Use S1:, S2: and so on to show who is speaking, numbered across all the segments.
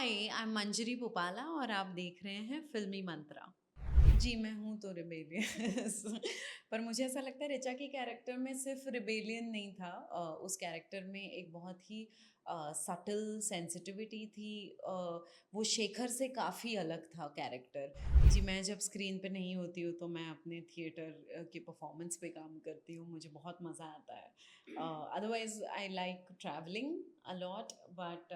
S1: Hi, I am मंजरी पुपाला और आप देख रहे हैं फिल्मी मंत्रा। जी, मैं हूँ तो रिबेलियस। पर मुझे ऐसा लगता है ऋचा के कैरेक्टर में सिर्फ रिबेलियन नहीं था। उस कैरेक्टर में एक बहुत ही सटल सेंसिटिविटी थी। वो शेखर से काफ़ी अलग था कैरेक्टर। जी, मैं जब स्क्रीन पे नहीं होती हूँ तो मैं अपने थिएटर की परफॉर्मेंस पे काम करती हूँ, मुझे बहुत मज़ा आता है। Otherwise I like travelling a lot, but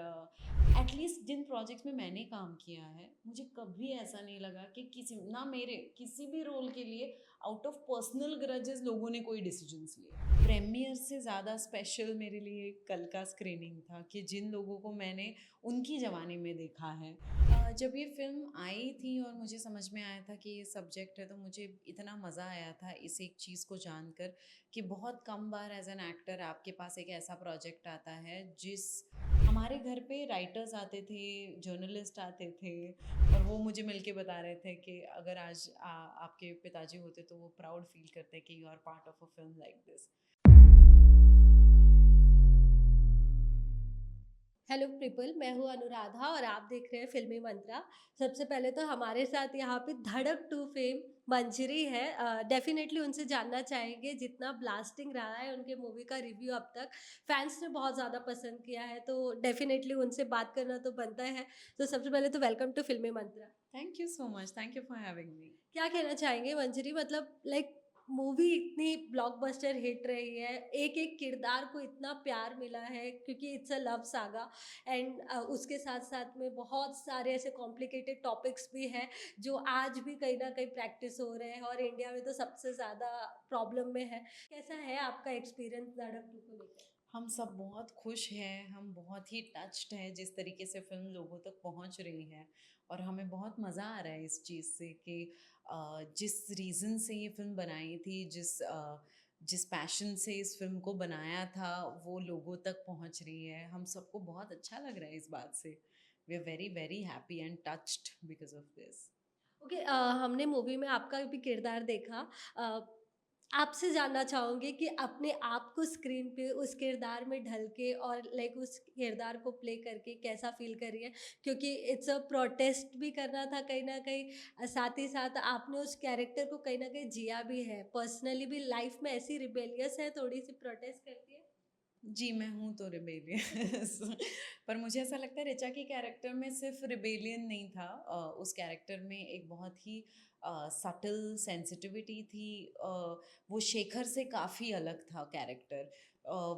S1: at least जिन प्रोजेक्ट्स में मैंने काम किया है, मुझे कभी ऐसा नहीं लगा कि किसी ना मेरे किसी भी रोल के लिए आउट ऑफ पर्सनल ग्रजेस लोगों ने कोई डिसीजंस लिए। प्रीमियर से ज़्यादा स्पेशल मेरे लिए कल का स्क्रीनिंग था कि जिन लोगों को मैंने उनकी जवानी में देखा है। जब ये फिल्म आई थी और मुझे समझ में आया था कि ये सब्जेक्ट है, तो मुझे इतना मज़ा आया था इस एक चीज़ को जानकर कि बहुत कम बार एज एन एक्टर आपके पास एक ऐसा प्रोजेक्ट आता है जिस हमारे घर पे राइटर्स आते थे, जर्नलिस्ट आते थे और वो मुझे मिलके बता रहे थे कि अगर आज आपके पिताजी होते तो वो प्राउड फील करते कि you are part of a film like this.
S2: Hello people, मैं हूँ अनुराधा और आप देख रहे हैं फिल्मी मंत्रा। सबसे पहले तो हमारे साथ यहाँ पे धड़क टू फेम मंजरी है। डेफिनेटली उनसे जानना चाहेंगे जितना ब्लास्टिंग रहा है उनके मूवी का रिव्यू अब तक फैंस ने बहुत ज़्यादा पसंद किया है, तो डेफिनेटली उनसे बात करना तो बनता है। तो सबसे पहले तो welcome to Filmy Mantra.
S1: Thank you so much, thank you for having me.
S2: क्या कहना चाहेंगे मंजरी, मतलब लाइक मूवी इतनी ब्लॉकबस्टर हिट रही है, एक एक किरदार को इतना प्यार मिला है क्योंकि it's a love saga and उसके साथ साथ में बहुत सारे ऐसे कॉम्प्लिकेटेड टॉपिक्स भी हैं जो आज भी कहीं ना कहीं प्रैक्टिस हो रहे हैं और इंडिया में तो सबसे ज़्यादा प्रॉब्लम में है। कैसा है आपका एक्सपीरियंस धड़क 2 को लेकर?
S1: हम सब बहुत खुश हैं, हम बहुत ही टच्ड हैं जिस तरीके से फ़िल्म लोगों तक पहुंच रही है और हमें बहुत मज़ा आ रहा है इस चीज़ से कि जिस रीज़न से ये फ़िल्म बनाई थी, जिस पैशन से इस फ़िल्म को बनाया था, वो लोगों तक पहुंच रही है। हम सबको बहुत अच्छा लग रहा है इस बात से। We are very very happy and touched because of this.
S2: Okay, हमने मूवी में आपका भी किरदार देखा। अ, आपसे जानना चाहूँगी कि अपने आप को स्क्रीन पे उस किरदार में ढल के और लाइक उस किरदार को प्ले करके कैसा फ़ील कर रही हैं? क्योंकि इट्स अ प्रोटेस्ट भी करना था कहीं न कहीं, साथ ही साथ आपने उस कैरेक्टर को कहीं न कहीं जिया भी है। पर्सनली भी लाइफ़ में ऐसी रिबेलियस है, थोड़ी-सी प्रोटेस्ट करती है?
S1: जी, मैं हूँ तो रिबेलियस। पर मुझे ऐसा लगता है ऋचा के कैरेक्टर में सिर्फ रिबेलियन नहीं था। उस कैरेक्टर में एक बहुत ही सटल सेंसिटिविटी थी। वो शेखर से काफ़ी अलग था कैरेक्टर।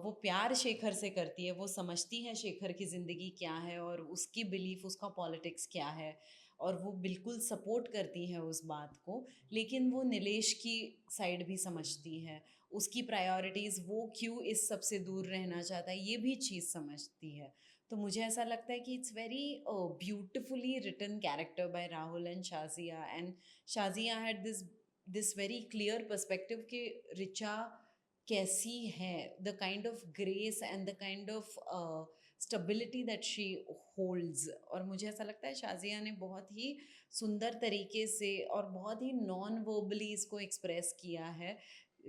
S1: वो प्यार शेखर से करती है, वो समझती है शेखर की ज़िंदगी क्या है और उसकी बिलीफ, उसका पॉलिटिक्स क्या है और वो बिल्कुल सपोर्ट करती है उस बात को। लेकिन वो नीलेश की साइड भी समझती है, उसकी प्रायोरिटीज़, वो क्यों इस सब से दूर रहना चाहता है, ये भी चीज़ समझती है। तो मुझे ऐसा लगता है कि it's very beautifully written character by Rahul and Shazia. And Shazia had this very clear perspective कि ऋचा कैसी है, the kind of grace and the kind of stability that she holds. और मुझे ऐसा लगता है शाज़िया ने बहुत ही सुंदर तरीके से और बहुत ही नॉन वर्बली इसको एक्सप्रेस किया है,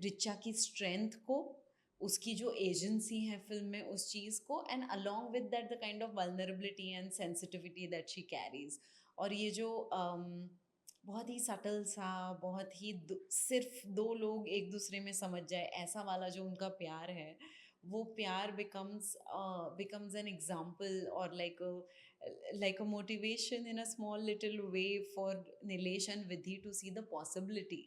S1: रिचा की स्ट्रेंथ को, उसकी जो एजेंसी है फिल्म में उस चीज़ को, and along with that the kind of vulnerability and sensitivity that she carries. और ये जो बहुत ही सटल सा, बहुत ही सिर्फ दो लोग एक दूसरे में समझ जाए ऐसा वाला जो उनका प्यार है, वो प्यार becomes an example or like a motivation in a small little way for Nilesh and Vidhi to see the possibility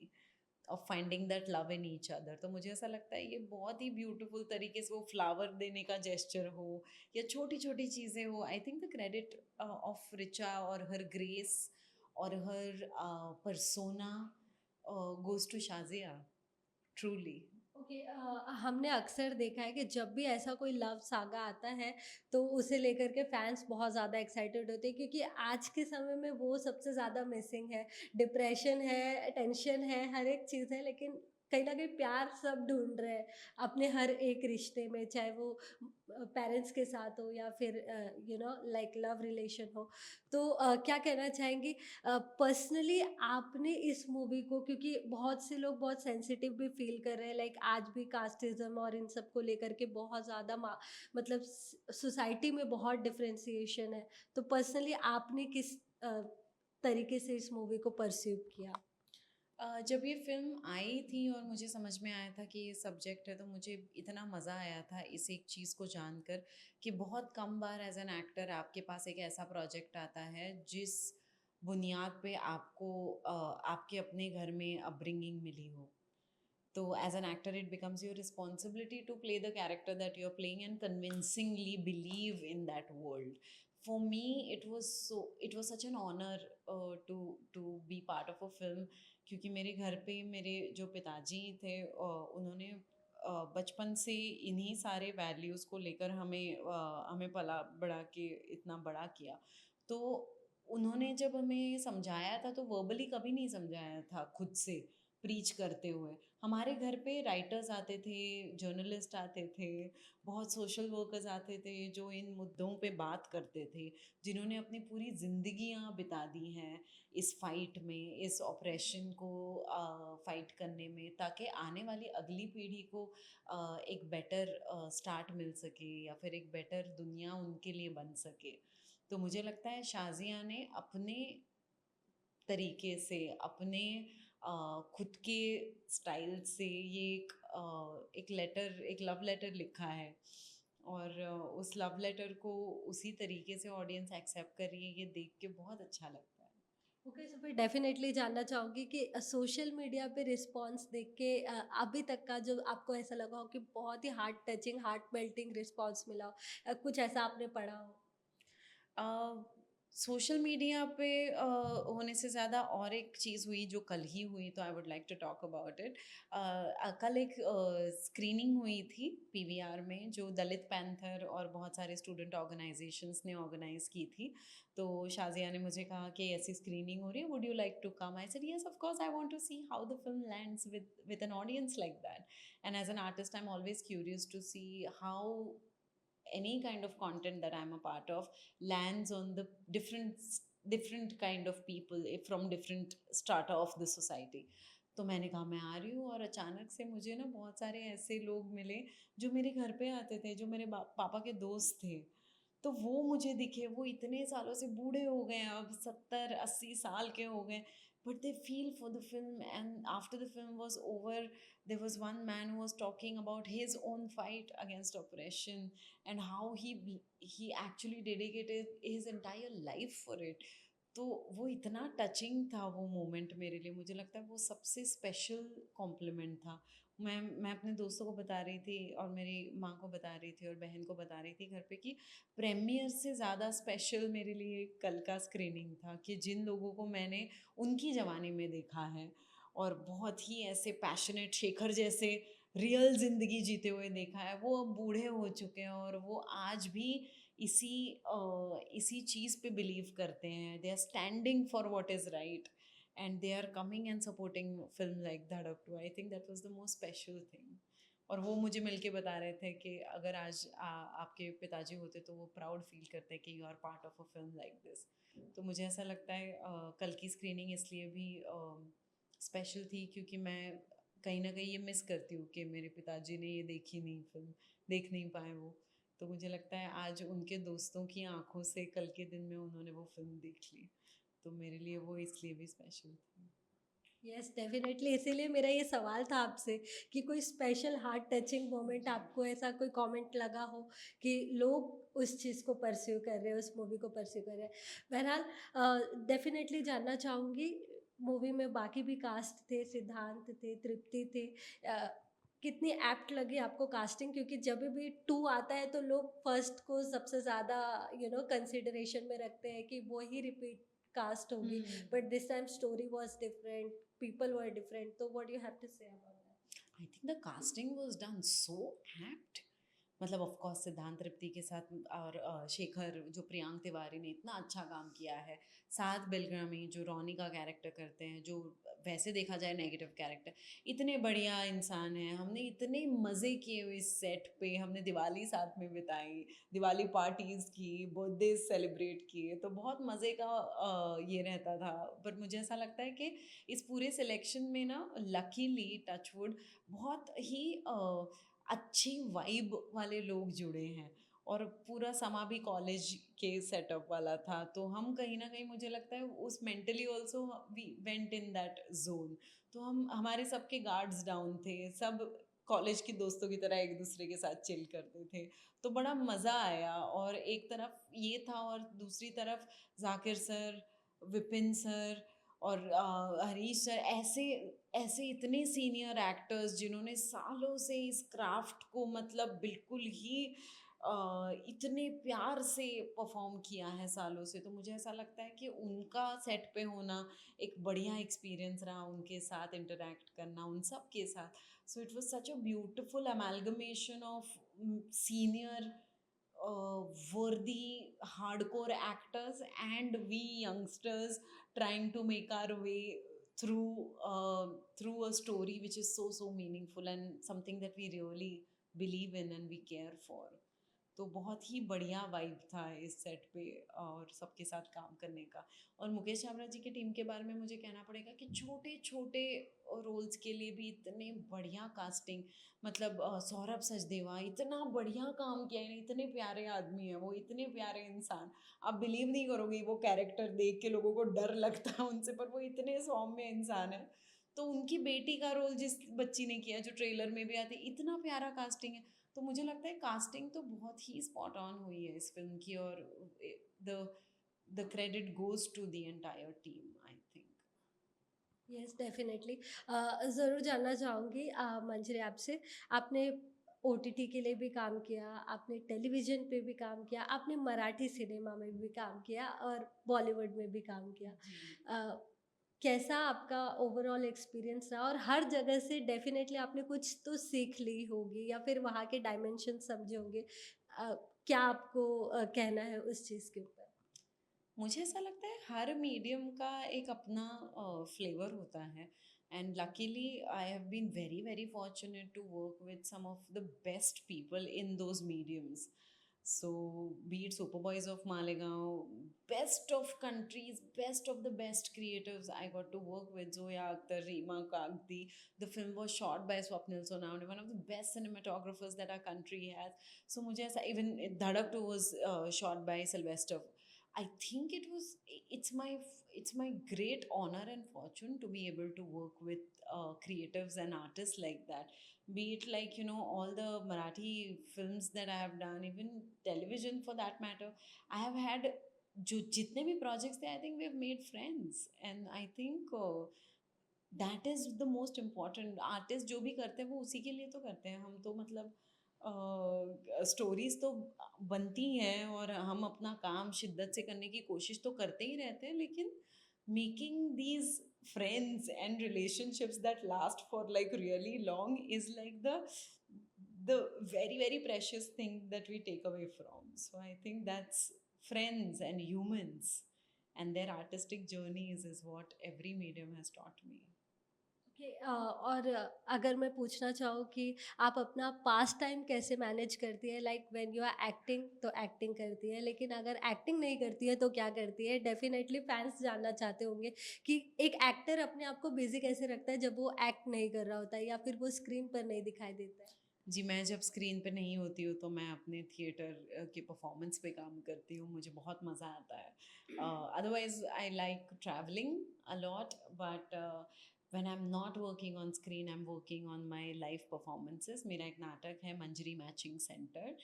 S1: of finding that love in each other. तो मुझे ऐसा लगता है ये बहुत ही ब्यूटीफुल तरीके से, वो फ्लावर देने का जेस्चर हो या छोटी छोटी चीज़ें हो, I think the credit of Richa और हर ग्रेस और her persona goes to Shazia, truly.
S2: Okay, हमने अक्सर देखा है कि जब भी ऐसा कोई लव सागा आता है तो उसे लेकर के फैंस बहुत ज़्यादा एक्साइटेड होते हैं क्योंकि आज के समय में वो सबसे ज़्यादा मिसिंग है। डिप्रेशन है, टेंशन है, हर एक चीज़ है, लेकिन कहीं न कहीं प्यार सब ढूँढ रहे हैं अपने हर एक रिश्ते में, चाहे वो पेरेंट्स के साथ हो या फिर लाइक लव रिलेशन हो। तो क्या कहना चाहेंगी पर्सनली आपने इस मूवी को, क्योंकि बहुत से लोग बहुत सेंसिटिव भी फ़ील कर रहे हैं, लाइक आज भी कास्टिज़्म और इन सब को लेकर के बहुत ज़्यादा मतलब सोसाइटी में बहुत डिफरेंशिएशन है। तो पर्सनली आपने किस तरीके से इस मूवी को परसीव किया?
S1: जब ये फ़िल्म आई थी और मुझे समझ में आया था कि ये सब्जेक्ट है, तो मुझे इतना मज़ा आया था इस एक चीज़ को जानकर कि बहुत कम बार एज़ एन एक्टर आपके पास एक ऐसा प्रोजेक्ट आता है जिस बुनियाद पे आपको आपके अपने घर में अपब्रिंगिंग मिली हो। तो as an actor it becomes your responsibility to play the character that you're playing and convincingly believe in that world. For me it was such an honor to be part of a film, क्योंकि मेरे घर पे मेरे जो पिताजी थे उन्होंने बचपन से इन्हीं सारे वैल्यूज़ को लेकर हमें पला बड़ा के इतना बड़ा किया। तो उन्होंने जब हमें समझाया था तो वर्बली कभी नहीं समझाया था खुद से प्रीच करते हुए। हमारे घर पे राइटर्स आते थे, जर्नलिस्ट आते थे, बहुत सोशल वर्कर्स आते थे जो इन मुद्दों पे बात करते थे, जिन्होंने अपनी पूरी ज़िंदगियाँ बिता दी हैं इस फाइट में, इस ऑपरेशन को फाइट करने में, ताकि आने वाली अगली पीढ़ी को एक बेटर स्टार्ट मिल सके या फिर एक बेटर दुनिया उनके लिए बन सके। तो मुझे लगता है शाज़िया ने अपने तरीके से, अपने खुद के स्टाइल से ये एक लव लेटर लिखा है और उस लव लेटर को उसी तरीके से ऑडियंस एक्सेप्ट कर रही है, ये देख के बहुत अच्छा लगता है।
S2: ओके, सो फिर डेफ़िनेटली जानना चाहूँगी कि सोशल मीडिया पे रिस्पॉन्स देख के अभी तक का जो आपको ऐसा लगा हो कि बहुत ही heart touching, heart melting response मिला हो, कुछ ऐसा आपने पढ़ा हो?
S1: सोशल मीडिया पे होने से ज़्यादा और एक चीज़ हुई जो कल ही हुई, तो I would like to talk about it. कल एक स्क्रीनिंग हुई थी पीवीआर में जो दलित पैंथर और बहुत सारे स्टूडेंट ऑर्गेनाइजेशंस ने ऑर्गेनाइज की थी। तो शाज़िया ने मुझे कहा कि ऐसी स्क्रीनिंग हो रही है, would you like to come? I said yes of course, I want to see how the film lands with an audience like that. And as an artist I am always curious to see how any kind of content that I'm a part of lands on the different kind of people from different strata of the society. तो मैंने कहा मैं आ रही हूँ, और अचानक से मुझे ना बहुत सारे ऐसे लोग मिले जो मेरे घर पे आते थे, जो मेरे पापा के दोस्त थे। तो वो मुझे दिखे, वो इतने सालों से बूढ़े हो गए हैं, अब 70-80 साल के हो गए, but they feel for the film. And after the film was over, there was one man who was talking about his own fight against oppression and how he actually dedicated his entire life for it. तो वो इतना touching था वो moment मेरे लिए, मुझे लगता है वो सबसे स्पेशल कॉम्प्लीमेंट था। मैं अपने दोस्तों को बता रही थी और मेरी माँ को बता रही थी और बहन को बता रही थी घर पे कि प्रीमियर से ज़्यादा स्पेशल मेरे लिए कल का स्क्रीनिंग था, कि जिन लोगों को मैंने उनकी जवानी में देखा है और बहुत ही ऐसे पैशनेट शेखर जैसे रियल ज़िंदगी जीते हुए देखा है, वो अब बूढ़े हो चुके हैं और वो आज भी इसी इसी चीज़ पे बिलीव करते हैं। They are standing for what is right and they are coming and supporting film like Dhadak 2। I think that was the most special thing. और वो मुझे मिलके बता रहे थे कि अगर आज आपके पिताजी होते तो वो प्राउड फील करते कि you are part of a film like this. तो मुझे ऐसा लगता है कल की स्क्रीनिंग इसलिए भी स्पेशल थी क्योंकि मैं कहीं ना कहीं ये मिस करती हूँ कि मेरे पिताजी ने ये देखी नहीं, फिल्म देख नहीं पाए वो। तो मुझे लगता है आज उनके दोस्तों की आंखों से कल के दिन में उन्होंने वो फिल्म देख ली, तो मेरे लिए वो इसलिए भी स्पेशल थी।
S2: यस, डेफ़िनेटली इसीलिए मेरा ये सवाल था आपसे कि कोई स्पेशल हार्ट टचिंग मोमेंट
S1: जी।
S2: आपको ऐसा कोई कमेंट लगा हो कि लोग उस चीज़ को परस्यू कर रहे हैं, उस मूवी को परस्यू कर रहे हैं। बहरहाल डेफ़िनेटली जानना चाहूँगी, मूवी में बाकी भी कास्ट थे, सिद्धांत थे, तृप्ति थे, अ, कितनी एप्ट लगी आपको कास्टिंग? क्योंकि जब भी 2 आता है तो लोग फर्स्ट को सबसे ज़्यादा कंसिडरेशन में रखते हैं कि वो ही रिपीट कास्ट होगी,
S1: hmm.
S2: But this time story was different, people were different. So what do you have to say about that?
S1: I think the casting was done so apt. मतलब ऑफ कोर्स सिद्धांत तृप्ति के साथ और शेखर जो प्रियांक तिवारी ने इतना अच्छा काम किया है, साथ बिलग्रामी जो रॉनी का कैरेक्टर करते हैं, जो वैसे देखा जाए नेगेटिव कैरेक्टर, इतने बढ़िया इंसान हैं। हमने इतने मज़े किए हुए इस सेट पे, हमने दिवाली साथ में बिताई, दिवाली पार्टीज़ की, बर्थडे सेलिब्रेट किए, तो बहुत मज़े का ये रहता था। पर मुझे ऐसा लगता है कि इस पूरे सिलेक्शन में ना लकीली टचवुड बहुत ही अच्छी वाइब वाले लोग जुड़े हैं, और पूरा समा भी कॉलेज के सेटअप वाला था, तो हम कहीं ना कहीं मुझे लगता है उस mentally also we went in that zone. तो हम हमारे सबके गार्ड्स डाउन थे, सब कॉलेज के दोस्तों की तरह एक दूसरे के साथ चिल करते थे, तो बड़ा मज़ा आया। और एक तरफ ये था और दूसरी तरफ जाकिर सर, विपिन सर और हरीश सर, ऐसे ऐसे इतने सीनियर एक्टर्स जिन्होंने सालों से इस क्राफ्ट को मतलब बिल्कुल ही इतने प्यार से परफॉर्म किया है सालों से, तो मुझे ऐसा लगता है कि उनका सेट पे होना एक बढ़िया एक्सपीरियंस रहा, उनके साथ इंटरेक्ट करना उन सब के साथ। So it was such a beautiful amalgamation of senior worthy hardcore actors and we youngsters trying to make our way through through a story which is so meaningful and something that we really believe in and we care for. तो बहुत ही बढ़िया vibe था इस set पे और सबके साथ काम करने का। और मुकेश छाबड़ा जी की टीम के बारे में मुझे कहना पड़ेगा कि छोटे छोटे रोल्स के लिए भी इतने बढ़िया कास्टिंग, मतलब सौरभ सचदेवा इतना बढ़िया काम किया है, इतने प्यारे आदमी है वो, इतने प्यारे इंसान, आप बिलीव नहीं करोगे वो कैरेक्टर देख के लोगों को डर लगता है उनसे, पर वो इतने सौम्य इंसान है। तो उनकी बेटी का रोल जिस बच्ची ने किया जो ट्रेलर में भी आती, इतना प्यारा कास्टिंग है। तो मुझे लगता है कास्टिंग तो बहुत ही स्पॉट ऑन हुई है इस फिल्म की, और the the credit goes to the entire team I think.
S2: Yes definitely. ज़रूर जानना चाहूँगी मंजरी आपसे, आपने ओटीटी के लिए भी काम किया, आपने टेलीविज़न पे भी काम किया, आपने मराठी सिनेमा में भी काम किया और बॉलीवुड में भी काम किया।
S1: जी।
S2: अ, कैसा आपका ओवरऑल एक्सपीरियंस रहा? और हर जगह से डेफिनेटली आपने कुछ तो सीख ली होगी या फिर वहाँ के डायमेंशन समझे होंगे। अ, क्या आपको कहना है उस चीज़ के ऊपर?
S1: मुझे ऐसा लगता है हर मीडियम का एक अपना फ्लेवर होता है, and luckily I have been very very fortunate to work with some of the best people in those mediums. So, be it Superboys of Malegaon, best of countries, best of the best creatives I got to work with, Zoya Akhtar, Reema Kagdi. The film was shot by Swapnil Sonawne, one of the best cinematographers that our country has. So, मुझे ऐसा, even Dhadak 2 was shot by Sylvester. I think it's my great honor and fortune to be able to work with creatives and artists like that. Be it like, all the Marathi films that I have done, even television for that matter, I have had जो जितने भी projects थे, I think we have made friends, and I think that is the most important. Artist जो भी करते हैं वो उसी के लिए तो करते हैं, हम तो मतलब स्टोरीज तो बनती हैं और हम अपना काम शिद्दत से करने की कोशिश तो करते ही रहते हैं, लेकिन making these friends and relationships that last for like really long is like the very very precious thing that we take away from. So I think that's friends and humans and their artistic journeys is what every medium has taught me.
S2: Okay. और अगर मैं पूछना चाहूँ कि आप अपना पास time कैसे manage करती है? Like when you are acting तो एक्टिंग करती है, लेकिन अगर एक्टिंग नहीं करती है तो क्या करती है? डेफिनेटली फैंस जानना चाहते होंगे कि एक एक्टर अपने आप को बिजी कैसे रखता है जब वो एक्ट नहीं कर रहा होता है या फिर वो स्क्रीन पर नहीं दिखाई देता है।
S1: जी, मैं जब स्क्रीन पे नहीं होती हूँ तो मैं अपने थिएटर के परफॉर्मेंस पे काम करती हूँ, मुझे बहुत मज़ा आता है। Otherwise I like travelling a lot, but when I am not working on screen, I am working on my live performances. मेरा एक नाटक है Manjari matching centre,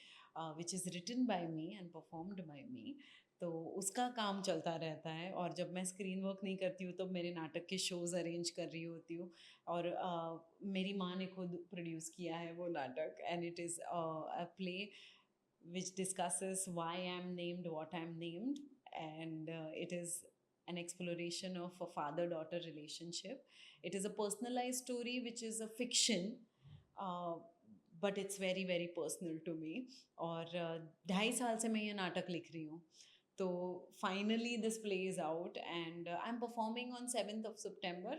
S1: which is written by me and performed by me, तो उसका काम चलता रहता है। और जब मैं स्क्रीन वर्क नहीं करती हूँ तो मेरे नाटक के शोज़ अरेंज कर रही होती हूँ, और मेरी माँ ने खुद प्रोड्यूस किया है वो नाटक, and it is a play which discusses why I'm named what I'm named, and it is an exploration of a father daughter relationship. It is a personalized story which is a fiction, uh, but it's very very personal to me. और 2.5 साल से मैं ये नाटक लिख रही हूँ। तो finally this plays out and I am performing on 7th of September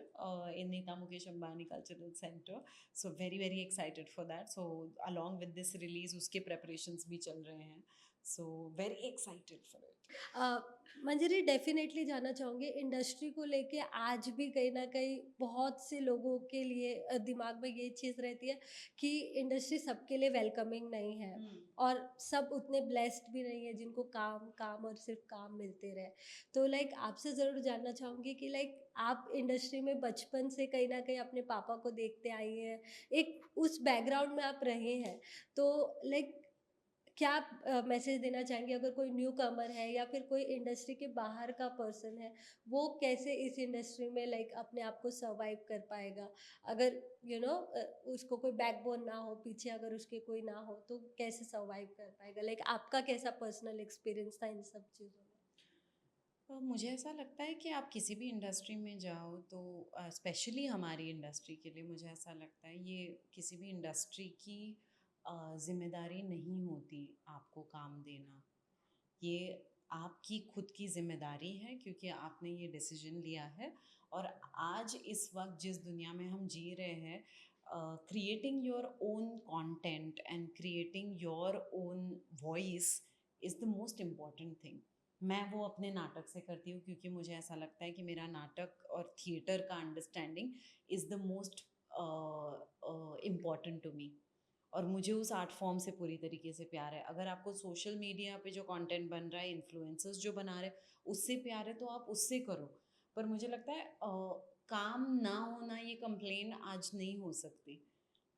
S1: in Nita Mukesh Ambani cultural centre. So very very excited for that. So along with this release उसके प्रेपरेशंस भी चल रहे हैं। So very excited for it.
S2: Uh, Manjari definitely जानना चाहूँगी industry को लेके आज भी कहीं न कहीं बहुत से लोगों के लिए दिमाग में ये चीज़ रहती है कि इंडस्ट्री सबके लिए वेलकमिंग नहीं है और सब उतने ब्लेस्ड भी नहीं है जिनको काम, काम और सिर्फ़ काम मिलते रहे। तो लाइक आपसे ज़रूर जानना चाहूँगी कि लाइक आप इंडस्ट्री में बचपन से कहीं न कहीं अपने पापा को देखते आई हैं, एक उस बैकग्राउंड में आप रहे हैं। तो लाइक क्या आप मैसेज देना चाहेंगे अगर कोई न्यू कमर है या फिर कोई इंडस्ट्री के बाहर का पर्सन है, वो कैसे इस इंडस्ट्री में लाइक अपने आप को सर्वाइव कर पाएगा? अगर उसको कोई बैकबोन ना हो, पीछे अगर उसके कोई ना हो, तो कैसे सर्वाइव कर पाएगा? लाइक आपका कैसा पर्सनल एक्सपीरियंस था इन सब चीज़ों में?
S1: मुझे ऐसा लगता है कि आप किसी भी इंडस्ट्री में जाओ तो स्पेशली हमारी इंडस्ट्री के लिए मुझे ऐसा लगता है ये किसी भी इंडस्ट्री की जिम्मेदारी नहीं होती आपको काम देना। ये आपकी खुद की ज़िम्मेदारी है क्योंकि आपने ये डिसीजन लिया है। और आज इस वक्त जिस दुनिया में हम जी रहे हैं, creating your own content and creating your own voice is the most important thing. मैं वो अपने नाटक से करती हूँ क्योंकि मुझे ऐसा लगता है कि मेरा नाटक और थिएटर का understanding is the most important to me. और मुझे उस आर्ट फॉर्म से पूरी तरीके से प्यार है। अगर आपको सोशल मीडिया पे जो कंटेंट बन रहा है, इन्फ्लुएंसर्स जो बना रहे हैं, उससे प्यार है तो आप उससे करो। पर मुझे लगता है काम ना होना ये कंप्लेन आज नहीं हो सकती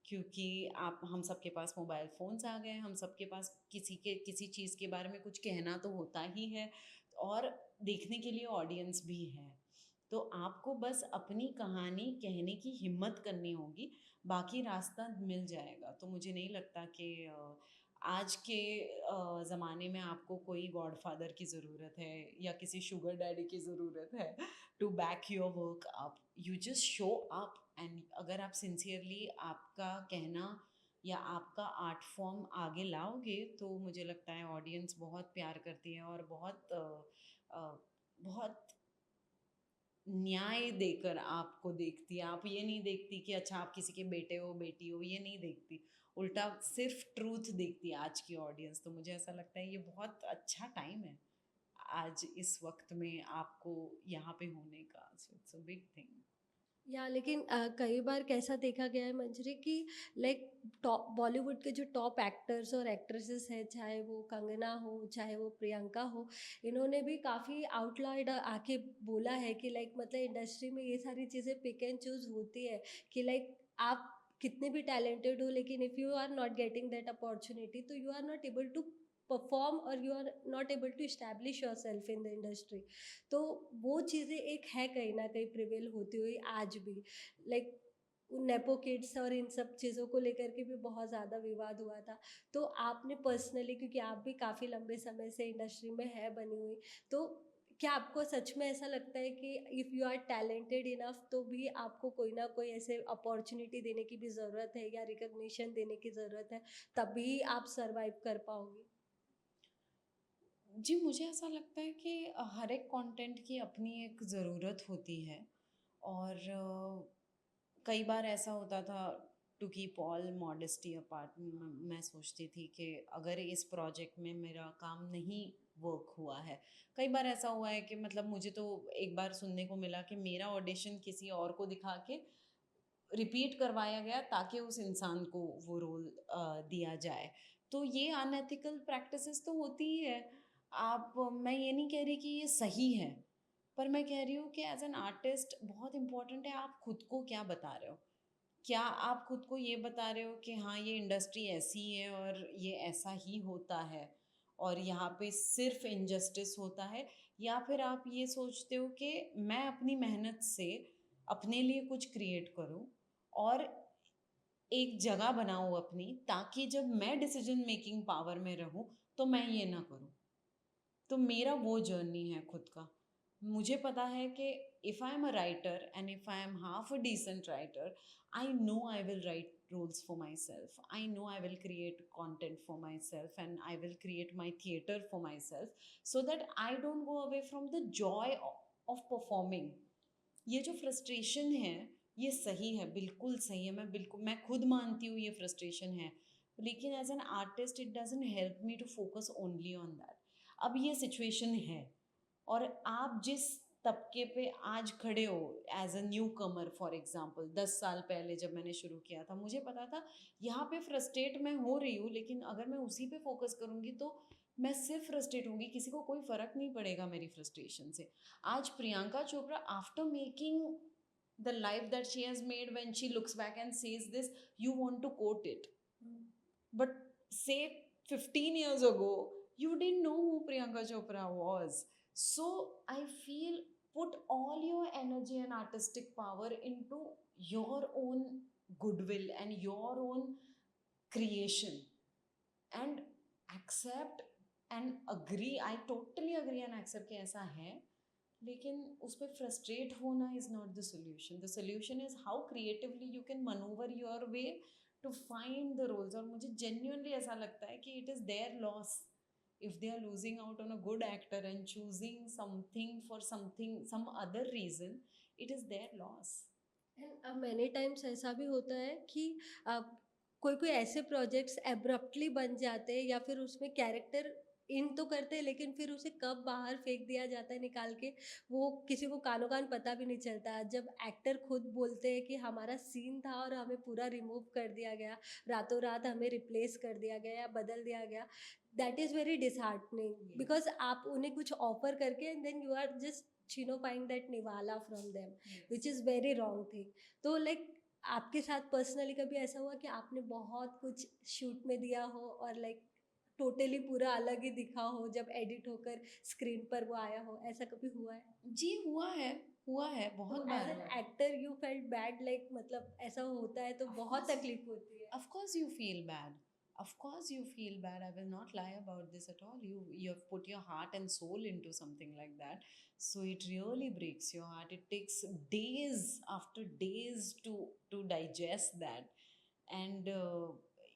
S1: क्योंकि आप हम सबके पास मोबाइल फ़ोन्स आ गए हैं, हम सबके पास किसी चीज़ के बारे में कुछ कहना तो होता ही है और देखने के लिए ऑडियंस भी है। तो आपको बस अपनी कहानी कहने की हिम्मत करनी होगी, बाकी रास्ता मिल जाएगा। तो मुझे नहीं लगता कि आज के ज़माने में आपको कोई गॉडफ़ादर की ज़रूरत है या किसी शुगर डैडी की ज़रूरत है to back your work up. You just show up and अगर आप सिंसियरली आपका कहना या आपका आर्ट फॉर्म आगे लाओगे तो मुझे लगता है ऑडियंस बहुत प्यार करती है और बहुत न्याय देकर आपको देखती है। आप ये नहीं देखती कि अच्छा आप किसी के बेटे हो बेटी हो, ये नहीं देखती। उल्टा सिर्फ ट्रूथ देखती है आज की ऑडियंस। तो मुझे ऐसा लगता है ये बहुत अच्छा टाइम है आज इस वक्त में आपको यहाँ पे होने का। So it's a big thing.
S2: या लेकिन कई बार कैसा देखा गया है मंजरी कि लाइक टॉप बॉलीवुड के जो टॉप एक्टर्स और एक्ट्रेसेस हैं, चाहे वो कंगना हो चाहे वो प्रियंका हो, इन्होंने भी काफ़ी आउटलाइड आके बोला है कि लाइक मतलब इंडस्ट्री में ये सारी चीज़ें पिक एंड चूज होती है कि लाइक आप कितने भी टैलेंटेड हो लेकिन if you are not getting that opportunity तो you are not able to perform और you are not able to establish yourself in the industry. तो वो चीज़ें एक है कहीं न कहीं प्रिवेल होती हुई आज भी। लाइक नेपो किड्स और इन सब चीज़ों को लेकर के भी बहुत ज़्यादा विवाद हुआ था। तो आपने पर्सनली क्योंकि आप भी काफ़ी लंबे समय से इंडस्ट्री में है बनी हुई, तो क्या आपको सच में ऐसा लगता है कि if you are talented enough तो भी आपको कोई ना कोई ऐसे अपॉर्च्युनिटी देने की भी ज़रूरत है या रिकॉग्निशन देने की ज़रूरत है, तभी आप सर्वाइव कर पाओगे?
S1: जी, मुझे ऐसा लगता है कि हर एक कंटेंट की अपनी एक ज़रूरत होती है। और कई बार ऐसा होता था, to keep all modesty apart, मैं सोचती थी कि अगर इस प्रोजेक्ट में मेरा काम नहीं वर्क हुआ है, कई बार ऐसा हुआ है कि मतलब मुझे तो एक बार सुनने को मिला कि मेरा ऑडिशन किसी और को दिखा के रिपीट करवाया गया ताकि उस इंसान को वो रोल दिया जाए। तो ये अनएथिकल प्रैक्टिसेस तो होती ही है। आप मैं ये नहीं कह रही कि ये सही है, पर मैं कह रही हूँ कि एज एन आर्टिस्ट बहुत इम्पोर्टेंट है आप खुद को क्या बता रहे हो। क्या आप खुद को ये बता रहे हो कि हाँ ये इंडस्ट्री ऐसी है और ये ऐसा ही होता है और यहाँ पे सिर्फ इनजस्टिस होता है, या फिर आप ये सोचते हो कि मैं अपनी मेहनत से अपने लिए कुछ क्रिएट करूँ और एक जगह बनाऊँ अपनी, ताकि जब मैं डिसीजन मेकिंग पावर में रहूँ तो मैं ये ना करूँ। तो मेरा वो जर्नी है खुद का। मुझे पता है कि if I am a writer and if I am half a decent writer, I know I will write roles for myself. I know I will create content for myself and I will create my theater for myself so that I don't go away from the joy of performing. ये जो frustration है ये सही है, बिल्कुल सही है, मैं खुद मानती हूँ ये फ्रस्ट्रेशन है, लेकिन as an artist it doesn't help me to focus only on that. अब ये सिचुएशन है और आप जिस तबके पे आज खड़े हो as a newcomer, for example 10 साल पहले जब मैंने शुरू किया था मुझे पता था यहाँ पे फ्रस्ट्रेट मैं हो रही हूँ, लेकिन अगर मैं उसी पे फोकस करूँगी तो मैं सिर्फ फ्रस्ट्रेट होंगी, किसी को कोई फ़र्क नहीं पड़ेगा मेरी फ्रस्ट्रेशन से. आज Priyanka Chopra, after making the life that she has made, when she looks back and says this, you want to quote it. But say 15 years ago, you didn't know who Priyanka Chopra was. So I feel put all your energy and artistic power into your own goodwill and your own creation and accept and agree. I totally agree and accept कि ऐसा है, लेकिन उस पर frustrate होना is not the solution. The solution is how creatively you can manoeuvre your way to find the roles. और मुझे genuinely ऐसा लगता है कि it is their loss if they are losing out on a good actor and choosing something for something some other reason, it is their loss.
S2: And many times ऐसा भी होता है कि कोई कोई ऐसे प्रोजेक्ट्स एब्रप्टली बन जाते हैं या फिर उसमें कैरेक्टर इन तो करते हैं लेकिन फिर उसे कब बाहर फेंक दिया जाता है निकाल के, वो किसी को कानो कान पता भी नहीं चलता. जब एक्टर खुद बोलते हैं कि हमारा सीन था और हमें पूरा रिमूव कर दिया गया, रातों रात हमें रिप्लेस कर दिया गया या बदल दिया गया, that is very disheartening because आप उन्हें कुछ ऑफर करके and then you are just छिनोफाइंग दैट निवाला from them, which is very wrong thing. तो लाइक आपके साथ पर्सनली कभी ऐसा हुआ कि आपने बहुत कुछ शूट में दिया हो और लाइक टोटली पूरा अलग ही दिखा हो जब एडिट होकर स्क्रीन पर वो आया हो, ऐसा कभी हुआ है?
S1: जी हुआ है बहुत
S2: तो
S1: बार
S2: एज एन
S1: हुआ है.
S2: Actor you felt bad, like मतलब ऐसा होता है तो
S1: Of
S2: बहुत
S1: course.
S2: तकलीफ होती है.
S1: Of course you feel bad. Of course you feel bad. I will not lie about this at all. You have put your heart and soul into something like that. So it really breaks your heart. It takes days after days to digest that. And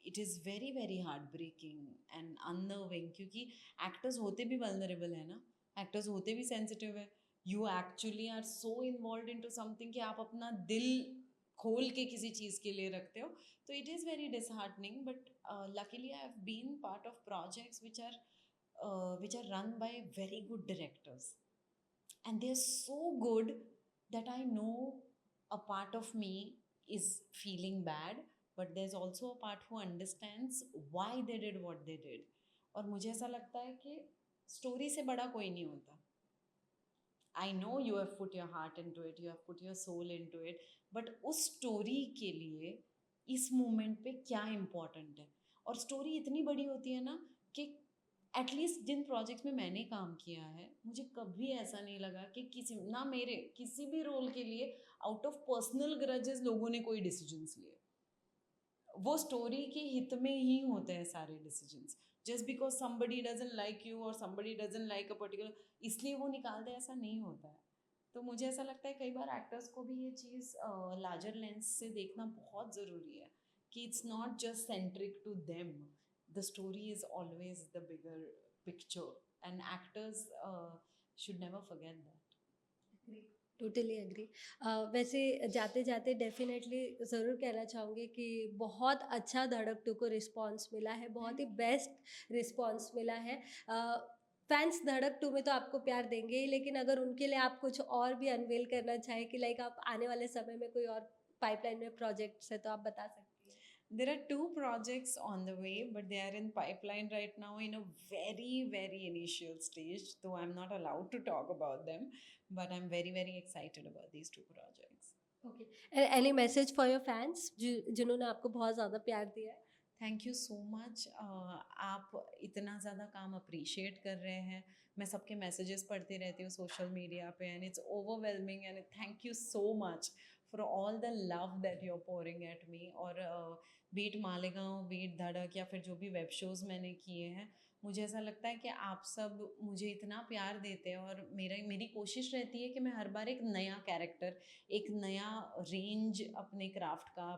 S1: it is very very heartbreaking and unnerving क्योंकि actors होते भी vulnerable है ना, actors होते भी sensitive है. You actually are so involved into something कि आप अपना दिल खोल के किसी चीज़ के लिए रखते हो. So it is very disheartening, but luckily I have been part of projects which are run by very good directors, and they are so good that I know a part of me is feeling bad, but there's also a part who understands why they did what they did. और मुझे ऐसा लगता है कि story से बड़ा कोई नहीं होता. I know you have put your heart into it, you have put your soul into it, but उस स्टोरी के लिए इस मोमेंट पे क्या इम्पोर्टेंट है. और स्टोरी इतनी बड़ी होती है ना कि एटलीस्ट जिन प्रोजेक्ट्स में मैंने काम किया है मुझे कभी ऐसा नहीं लगा कि किसी ना मेरे किसी भी रोल के लिए आउट ऑफ पर्सनल ग्रजेस लोगों ने कोई डिसीजंस लिए. वो स्टोरी के हित में ही होते हैं सारे decisions. Just because somebody doesn't like you और somebody doesn't like a particular, इसलिए वो निकाल दे, ऐसा नहीं होता है. तो मुझे ऐसा लगता है कई बार एक्टर्स को भी ये चीज़ लार्जर लेंस से देखना बहुत ज़रूरी है कि it's not just centric to them, the story is always the bigger picture and actors should never forget that.
S2: Totally agree. वैसे जाते जाते डेफिनेटली ज़रूर कहना चाहूँगी कि बहुत अच्छा धड़क 2 को रिस्पॉन्स मिला है, बहुत ही बेस्ट रिस्पॉन्स मिला है. फैंस धड़क 2 में तो आपको प्यार देंगे ही, लेकिन अगर उनके लिए आप कुछ और भी अनवेल करना चाहें कि लाइक आप आने वाले समय में कोई और पाइपलाइन में प्रोजेक्ट्स है तो आप बता सकती हैं.
S1: There are 2 projects on the way, but they are in pipeline right now in a very, very initial stage, though I'm not allowed to talk about them. But I'm very, very excited about these 2 projects.
S2: Okay. Any message for your fans जिन्होंने आपको बहुत ज़्यादा प्यार दिया है?
S1: Thank you so much. आप इतना ज़्यादा काम अप्रिशिएट कर रहे हैं. मैं सबके मैसेजेस पढ़ती रहती हूँ सोशल मीडिया पे and it's overwhelming and thank you so much for all the love that you are pouring at me. और बीट मालेगांव, बीट धड़क या फिर जो भी वेब शोज़ मैंने किए हैं मुझे ऐसा लगता है कि आप सब मुझे इतना प्यार देते हैं और मेरी कोशिश रहती है कि मैं हर बार एक नया कैरेक्टर, एक नया रेंज अपने क्राफ्ट का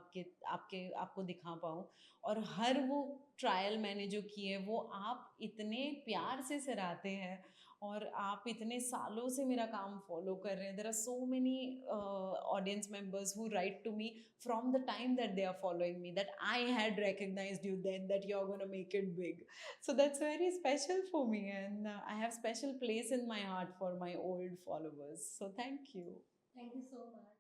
S1: आपको दिखा पाऊँ। और हर वो ट्रायल मैंने जो किए वो आप इतने प्यार से सराहते हैं और आप इतने सालों से मेरा काम फॉलो कर रहे हैं। There are so many audience members who write to me from the time that they are following me, that I had recognized you then, that you're going to make it big. So that's very special for me, and I have special place in my heart for my old followers. So thank you.
S2: Thank you so much.